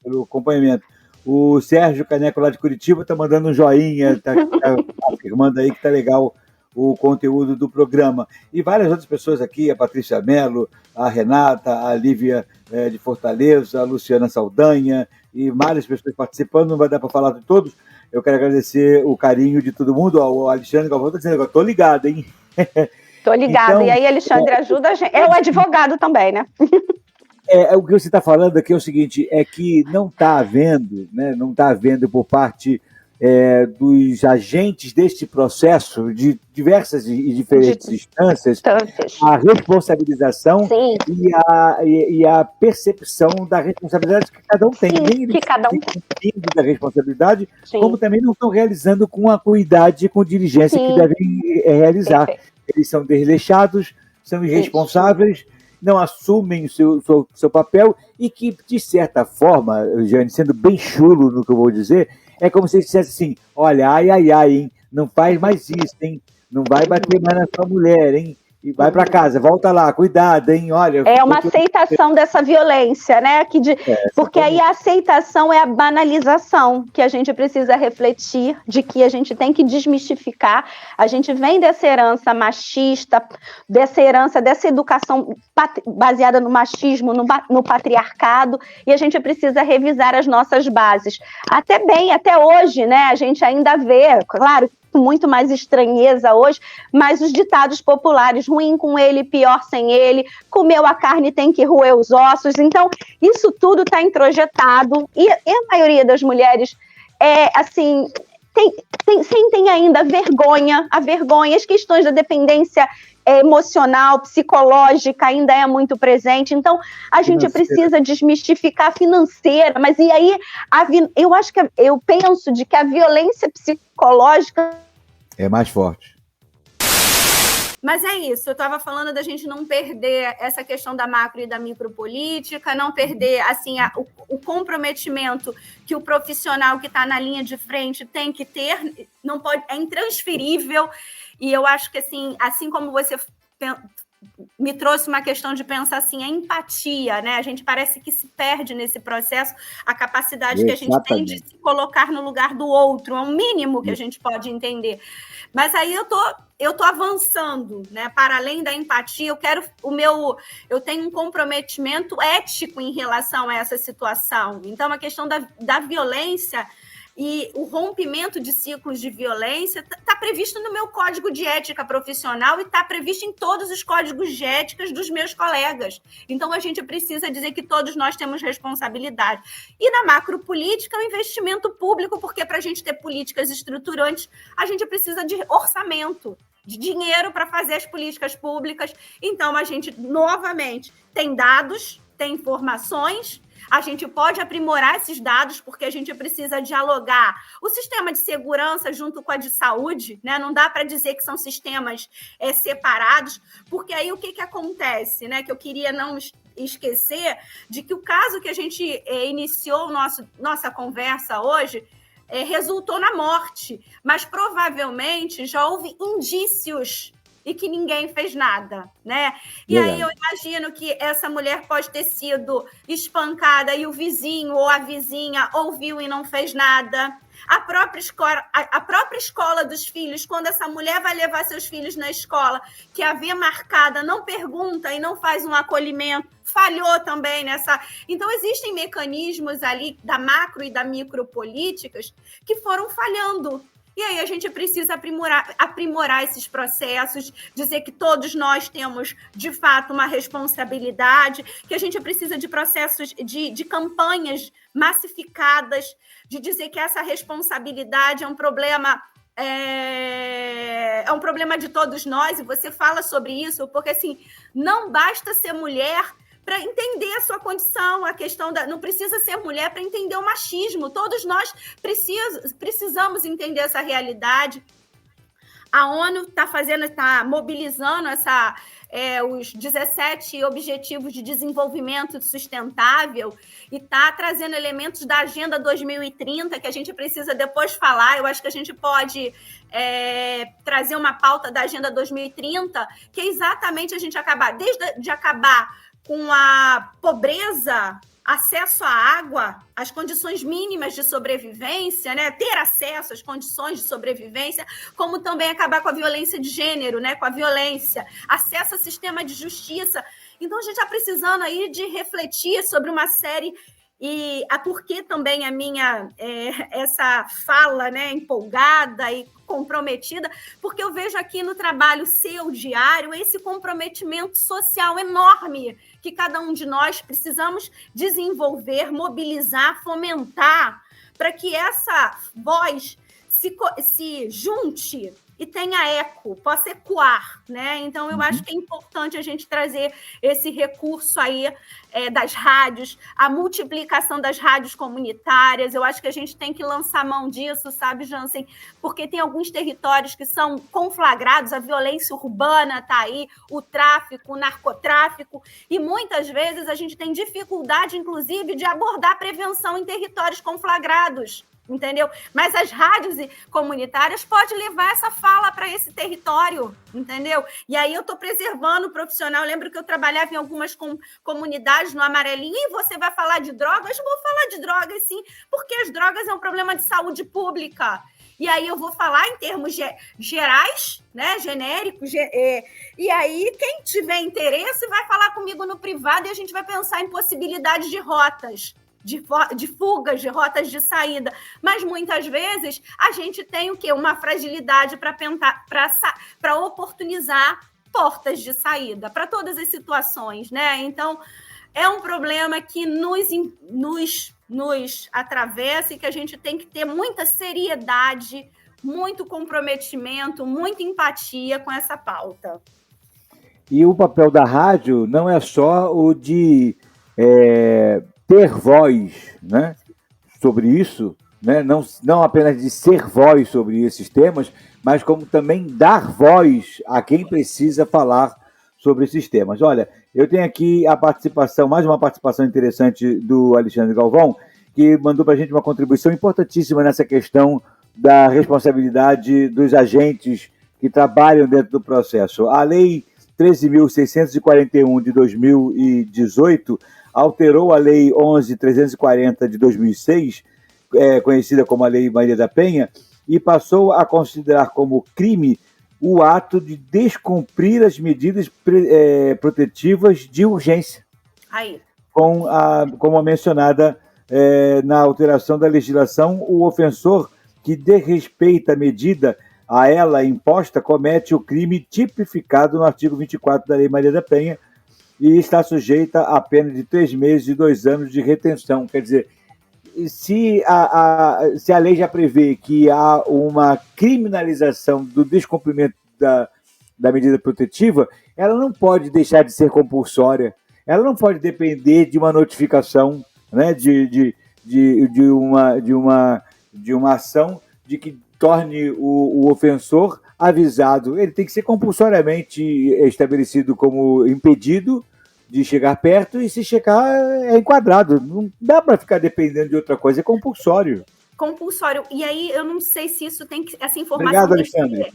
Pelo acompanhamento. O Sérgio Caneco, lá de Curitiba, está mandando um joinha, manda aí que está legal o conteúdo do programa. E várias outras pessoas aqui, a Patrícia Mello, a Renata, a Lívia de Fortaleza, a Luciana Saldanha, e várias pessoas participando, não vai dar para falar de todos. Eu quero agradecer o carinho de todo mundo. O Alexandre Galvão está dizendo agora, estou ligado, hein? Estou ligado. Então, e aí, Alexandre, ajuda a gente. É o advogado também, né? O que você está falando aqui é o seguinte, é que não está havendo, né, não está havendo por parte dos agentes deste processo, de diversas e diferentes instâncias, a responsabilização e a percepção da responsabilidade que cada um tem. Sim, que cada um tem da responsabilidade, como também não estão realizando com a cuidade e com diligência que devem realizar. Perfeito. Eles são desleixados, são irresponsáveis, não assumem o seu papel e que, de certa forma, Jane, sendo bem chulo no que eu vou dizer, é como se eles dissessem assim, olha, ai, hein, não faz mais isso, hein, não vai bater mais na sua mulher, hein, e vai para casa, volta lá, cuidado, hein, olha... É uma aceitação dessa violência, né, porque aí a aceitação é a banalização, que a gente precisa refletir, de que a gente tem que desmistificar, a gente vem dessa herança machista, dessa educação baseada no machismo, no patriarcado, e a gente precisa revisar as nossas bases. Até hoje, né, a gente ainda vê, claro, com muito mais estranheza hoje, mas os ditados populares, ruim com ele, pior sem ele, comeu a carne tem que roer os ossos, então isso tudo está introjetado, e a maioria das mulheres sentem ainda vergonha, as questões da dependência emocional, psicológica ainda é muito presente, então a gente precisa desmistificar a financeira, mas e aí eu penso de que a violência psicológica é mais forte. Mas é isso, eu estava falando da gente não perder essa questão da macro e da micropolítica, não perder assim, o comprometimento que o profissional que está na linha de frente tem que ter, não pode, é intransferível. E eu acho que, assim como você me trouxe uma questão de pensar assim, a empatia, né? A gente parece que se perde nesse processo, a capacidade que a gente tem de se colocar no lugar do outro, é o mínimo que a gente pode entender. Mas aí eu tô avançando, né? Para além da empatia, eu tenho um comprometimento ético em relação a essa situação. Então, a questão da violência e o rompimento de ciclos de violência está previsto no meu código de ética profissional e está previsto em todos os códigos de ética dos meus colegas. Então, a gente precisa dizer que todos nós temos responsabilidade. E na macropolítica, o investimento público, porque para a gente ter políticas estruturantes, a gente precisa de orçamento. de dinheiro para fazer as políticas públicas. Então, a gente, novamente, tem dados, tem informações, a gente pode aprimorar esses dados, porque a gente precisa dialogar o sistema de segurança junto com a de saúde, né? Não dá para dizer que são sistemas separados, porque aí o que acontece, né? Que eu queria não esquecer de que o caso que a gente iniciou nossa conversa hoje resultou na morte, mas provavelmente já houve indícios e que ninguém fez nada, né? E aí eu imagino que essa mulher pode ter sido espancada e o vizinho ou a vizinha ouviu e não fez nada. A própria escola dos filhos, quando essa mulher vai levar seus filhos na escola, que a vê marcada, não pergunta e não faz um acolhimento, falhou também nessa... Então, existem mecanismos ali da macro e da micropolíticas que foram falhando. E aí a gente precisa aprimorar esses processos, dizer que todos nós temos, de fato, uma responsabilidade, que a gente precisa de processos, de campanhas massificadas, de dizer que essa responsabilidade é um problema de todos nós, e você fala sobre isso, porque assim, não basta ser mulher para entender a sua condição, a questão não precisa ser mulher para entender o machismo, todos nós precisamos entender essa realidade. A ONU está mobilizando os 17 Objetivos de Desenvolvimento Sustentável e está trazendo elementos da Agenda 2030 que a gente precisa depois falar. Eu acho que a gente pode trazer uma pauta da Agenda 2030, que é exatamente a gente acabar com a pobreza, acesso à água, as condições mínimas de sobrevivência, né? Ter acesso às condições de sobrevivência, como também acabar com a violência de gênero, né? Com a violência, acesso ao sistema de justiça. Então, a gente está precisando aí de refletir sobre uma série, e a porquê também a minha essa fala, né, empolgada e comprometida, porque eu vejo aqui no trabalho seu diário esse comprometimento social enorme que cada um de nós precisamos desenvolver, mobilizar, fomentar, para que essa voz se junte e tenha eco, possa ecoar, né? Então, eu acho que é importante a gente trazer esse recurso aí das rádios, a multiplicação das rádios comunitárias. Eu acho que a gente tem que lançar mão disso, sabe, Jansen? Porque tem alguns territórios que são conflagrados, a violência urbana está aí, o tráfico, o narcotráfico, e muitas vezes a gente tem dificuldade, inclusive, de abordar a prevenção em territórios conflagrados. Entendeu? Mas as rádios comunitárias podem levar essa fala para esse território, entendeu? E aí eu estou preservando o profissional. Eu lembro que eu trabalhava em algumas comunidades no Amarelinho, e você vai falar de drogas? Eu vou falar de drogas, sim, porque as drogas é um problema de saúde pública. E aí eu vou falar em termos gerais, né, genéricos, e aí quem tiver interesse vai falar comigo no privado e a gente vai pensar em possibilidades de rotas, de fugas, de rotas de saída. Mas muitas vezes a gente tem o quê? Uma fragilidade para oportunizar portas de saída para todas as situações, né? Então, é um problema que nos atravessa e que a gente tem que ter muita seriedade, muito comprometimento, muita empatia com essa pauta. E o papel da rádio não é só o de ter voz, né, sobre isso, né, não apenas de ser voz sobre esses temas, mas como também dar voz a quem precisa falar sobre esses temas. Olha, eu tenho aqui mais uma participação interessante do Alexandre Galvão, que mandou para a gente uma contribuição importantíssima nessa questão da responsabilidade dos agentes que trabalham dentro do processo. A Lei 13.641 de 2018 alterou a Lei 11.340 de 2006, conhecida como a Lei Maria da Penha, e passou a considerar como crime o ato de descumprir as medidas protetivas de urgência, como a mencionada na alteração da legislação. O ofensor que desrespeita a medida a ela imposta comete o crime tipificado no artigo 24 da Lei Maria da Penha e está sujeita a pena de 3 meses e 2 anos de retenção. Quer dizer, se a lei já prevê que há uma criminalização do descumprimento da medida protetiva, ela não pode deixar de ser compulsória, ela não pode depender de uma notificação, né, de uma ação de que torne o ofensor avisado. Ele tem que ser compulsoriamente estabelecido como impedido de chegar perto, e se chegar é enquadrado. Não dá para ficar dependendo de outra coisa, é compulsório. Compulsório. E aí, eu não sei se isso tem que... Essa informação... Obrigado, Alexandre.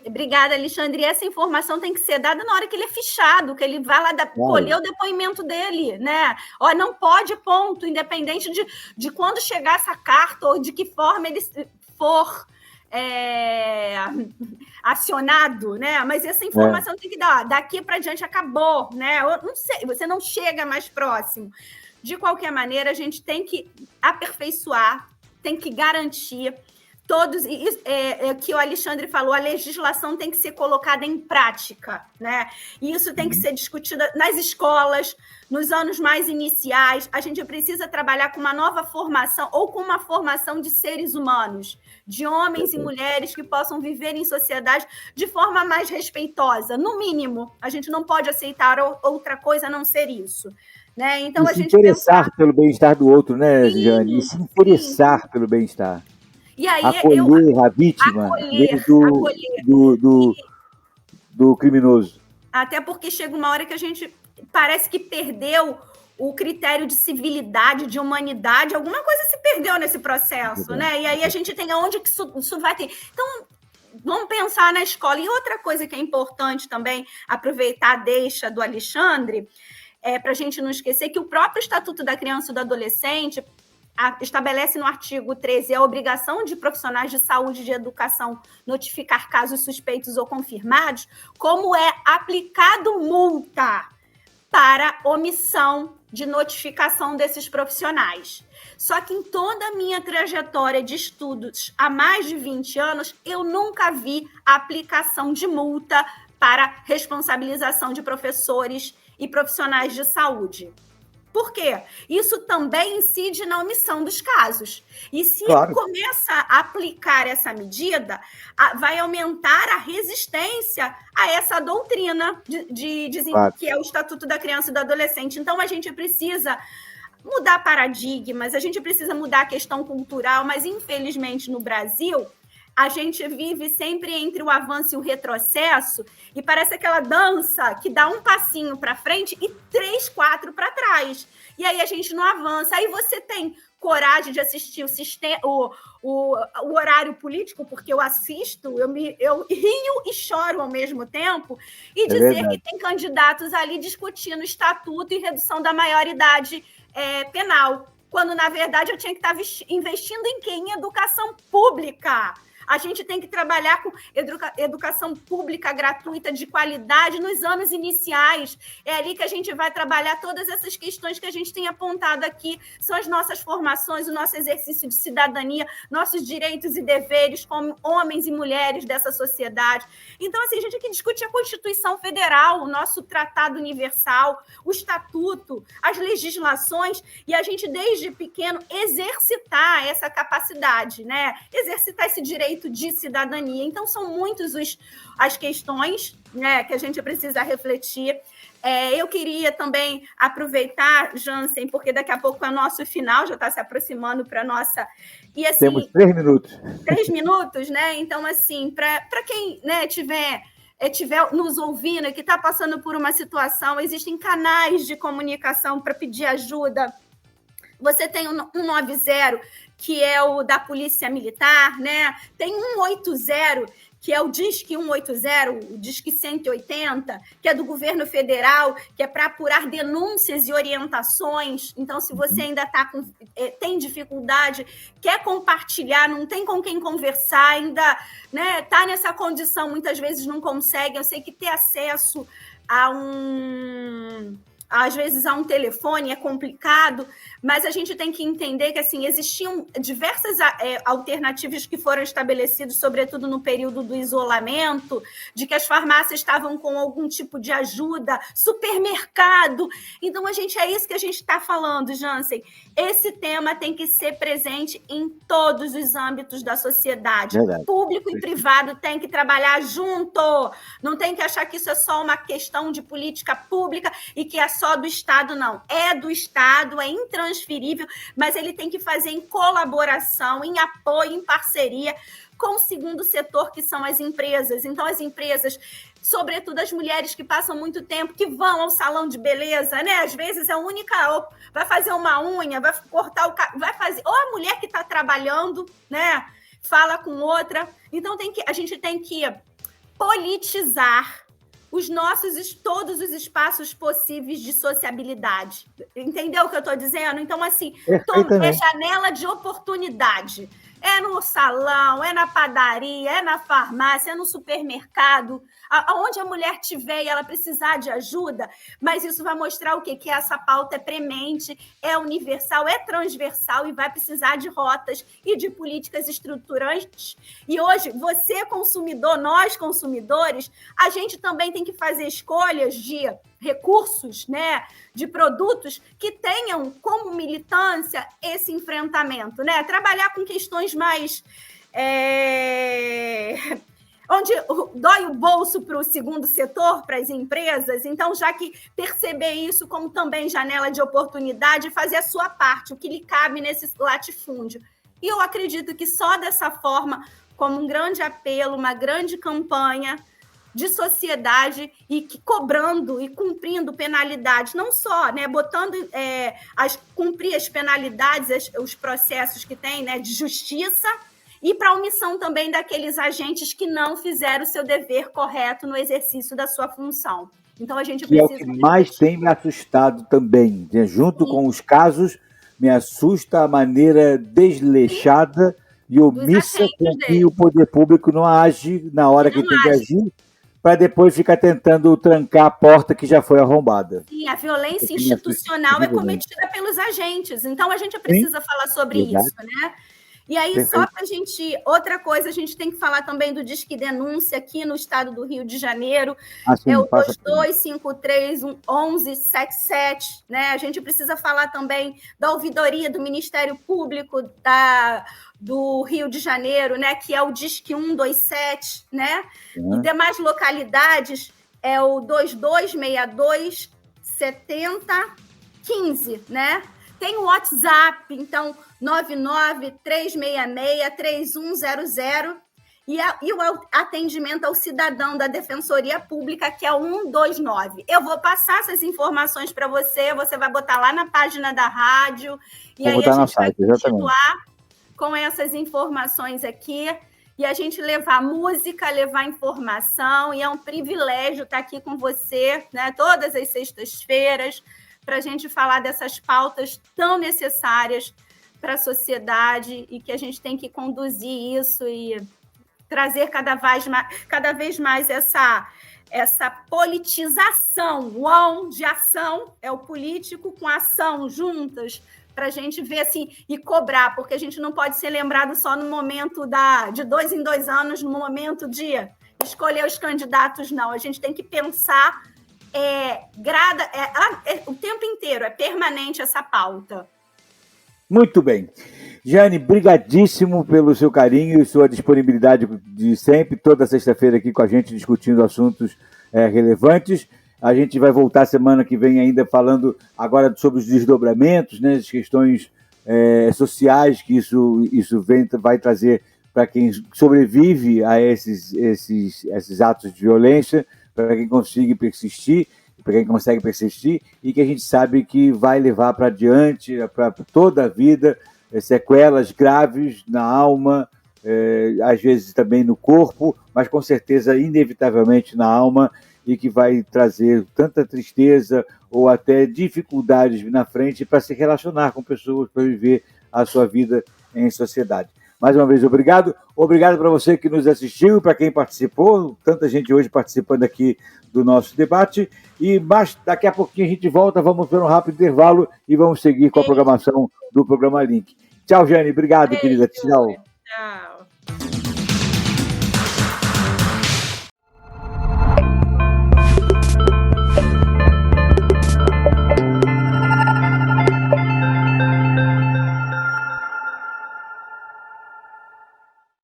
Obrigada, Alexandre. E essa informação tem que ser dada na hora que ele é fichado, que ele vai lá colher o depoimento dele, né? Ó, não pode, ponto, independente de quando chegar essa carta ou de que forma ele for acionado, né? Mas essa informação tem que dar, daqui para diante acabou, né? Eu não sei, você não chega mais próximo. De qualquer maneira, a gente tem que aperfeiçoar, tem que garantir todos, que o Alexandre falou, a legislação tem que ser colocada em prática, né? E isso tem que ser discutido nas escolas, nos anos mais iniciais. A gente precisa trabalhar com uma nova formação ou com uma formação de seres humanos, de homens e mulheres que possam viver em sociedade de forma mais respeitosa. No mínimo, a gente não pode aceitar outra coisa a não ser isso. Né? Então, e se interessar pelo bem-estar do outro, né, sim, Jane? E se interessar pelo bem-estar. E aí, acolher a vítima do criminoso. Até porque chega uma hora que a gente parece que perdeu o critério de civilidade, de humanidade, alguma coisa se perdeu nesse processo, né? E aí a gente tem aonde que isso vai ter. Então, vamos pensar na escola. E outra coisa que é importante também, aproveitar a deixa do Alexandre, para a gente não esquecer que o próprio Estatuto da Criança e do Adolescente estabelece no artigo 13 a obrigação de profissionais de saúde e de educação notificar casos suspeitos ou confirmados, como é aplicado multa para omissão de notificação desses profissionais. Só que em toda a minha trajetória de estudos há mais de 20 anos, eu nunca vi a aplicação de multa para responsabilização de professores e profissionais de saúde. Por quê? Isso também incide na omissão dos casos. E se começa a aplicar essa medida, vai aumentar a resistência a essa doutrina que é o Estatuto da Criança e do Adolescente. Então, a gente precisa mudar paradigmas, a gente precisa mudar a questão cultural, mas, infelizmente, no Brasil, a gente vive sempre entre o avanço e o retrocesso, e parece aquela dança que dá um passinho para frente e 3, 4 para trás. E aí a gente não avança. Aí você tem coragem de assistir o horário político, porque eu assisto, eu rio e choro ao mesmo tempo, e dizer que tem candidatos ali discutindo estatuto e redução da maioridade penal, quando, na verdade, eu tinha que estar investindo em quê? Em educação pública. A gente tem que trabalhar com educação pública gratuita, de qualidade, nos anos iniciais. É ali que a gente vai trabalhar todas essas questões que a gente tem apontado aqui. São as nossas formações, o nosso exercício de cidadania, nossos direitos e deveres como homens e mulheres dessa sociedade. Então, assim, a gente tem que discutir a Constituição Federal, o nosso Tratado Universal, o Estatuto, as legislações, e a gente, desde pequeno, exercitar essa capacidade, né? Exercitar esse direito de cidadania. Então, são muitas as questões, né, que a gente precisa refletir. Eu queria também aproveitar, Jansen, porque daqui a pouco é o nosso final, já está se aproximando para a nossa... E, assim, temos 3 minutos. 3 minutos, né? Então, assim, para quem, né, tiver nos ouvindo, que está passando por uma situação, existem canais de comunicação para pedir ajuda. Você tem o 190, que é o da Polícia Militar, né? Tem 180, que é o Disque 180, o Disque 180, que é do governo federal, que é para apurar denúncias e orientações. Então, se você ainda tem dificuldade, quer compartilhar, não tem com quem conversar, ainda está nessa condição, muitas vezes não consegue. Eu sei que ter acesso a às vezes há um telefone, é complicado, mas a gente tem que entender que assim, existiam diversas alternativas que foram estabelecidas, sobretudo no período do isolamento, de que as farmácias estavam com algum tipo de ajuda, supermercado. Então, é isso que a gente está falando, Jansen. Esse tema tem que ser presente em todos os âmbitos da sociedade. Verdade. Público e privado tem que trabalhar junto. Não tem que achar que isso é só uma questão de política pública e que é só do Estado, não. É do Estado, é intransferível, mas ele tem que fazer em colaboração, em apoio, em parceria com o segundo setor, que são as empresas. Então, as empresas, sobretudo as mulheres que passam muito tempo, que vão ao salão de beleza, né? Às vezes é a única... Vai fazer uma unha, vai cortar o cabelo, vai fazer... Ou a mulher que está trabalhando, né? Fala com outra. Então, a gente tem que politizar todos os espaços possíveis de sociabilidade. Entendeu o que eu estou dizendo? Então, assim, é janela de oportunidade. É no salão, é na padaria, é na farmácia, é no supermercado, aonde a mulher tiver e ela precisar de ajuda, mas isso vai mostrar o quê? Que essa pauta é premente, é universal, é transversal e vai precisar de rotas e de políticas estruturantes. E hoje, você consumidor, nós consumidores, a gente também tem que fazer escolhas de recursos, né, de produtos que tenham como militância esse enfrentamento, né? Trabalhar com questões mais... onde dói o bolso para o segundo setor, para as empresas. Então, já que perceber isso como também janela de oportunidade, fazer a sua parte, o que lhe cabe nesse latifúndio. E eu acredito que só dessa forma, como um grande apelo, uma grande campanha de sociedade e cobrando e cumprindo penalidades, não só, né, botando cumprir as penalidades, os processos que tem, né, de justiça, e para a omissão também daqueles agentes que não fizeram o seu dever correto no exercício da sua função. Então, a gente precisa... É o que mais tem me assustado também, né? Junto com os casos, me assusta a maneira desleixada e omissa com que o poder público não age na hora que tem que agir, para depois ficar tentando trancar a porta que já foi arrombada. Sim, a violência institucional é cometida pelos agentes. Então, a gente precisa falar sobre isso, né? E aí, só para a gente... Outra coisa, a gente tem que falar também do Disque Denúncia aqui no estado do Rio de Janeiro. Sim, é o 2253-1177, né? A gente precisa falar também da ouvidoria do Ministério Público do Rio de Janeiro, né? Que é o Disque 127, né? E demais localidades é o 2262-7015, né? Tem o WhatsApp, então, 99366-3100 e o atendimento ao cidadão da Defensoria Pública, que é o 129. Eu vou passar essas informações para você, você vai botar lá na página da rádio, e aí a gente vai continuar com essas informações aqui, e a gente levar música, levar informação, e é um privilégio estar aqui com você, né, todas as sextas-feiras, para a gente falar dessas pautas tão necessárias para a sociedade e que a gente tem que conduzir isso e trazer cada vez mais essa politização. O on de ação é o político com ação juntas, para a gente ver assim e cobrar, porque a gente não pode ser lembrado só no momento de 2 em 2 anos, no momento de escolher os candidatos, não. A gente tem que pensar o tempo inteiro, é permanente essa pauta. Muito bem. Jane, brigadíssimo pelo seu carinho e sua disponibilidade de sempre, toda sexta-feira aqui com a gente, discutindo assuntos relevantes. A gente vai voltar semana que vem ainda falando agora sobre os desdobramentos, né, as questões sociais que isso vai trazer para quem sobrevive a esses atos de violência, para quem consegue persistir e que a gente sabe que vai levar para adiante, para toda a vida, sequelas graves na alma, às vezes também no corpo, mas com certeza, inevitavelmente, na alma, e que vai trazer tanta tristeza ou até dificuldades na frente para se relacionar com pessoas, para viver a sua vida em sociedade. mais uma vez, obrigado. Obrigado para você que nos assistiu, para quem participou, tanta gente hoje participando aqui do nosso debate. E daqui a pouquinho a gente volta, vamos para um rápido intervalo e vamos seguir com a programação do programa Link. Tchau, Jane. Obrigado, querida. Tchau. Tchau.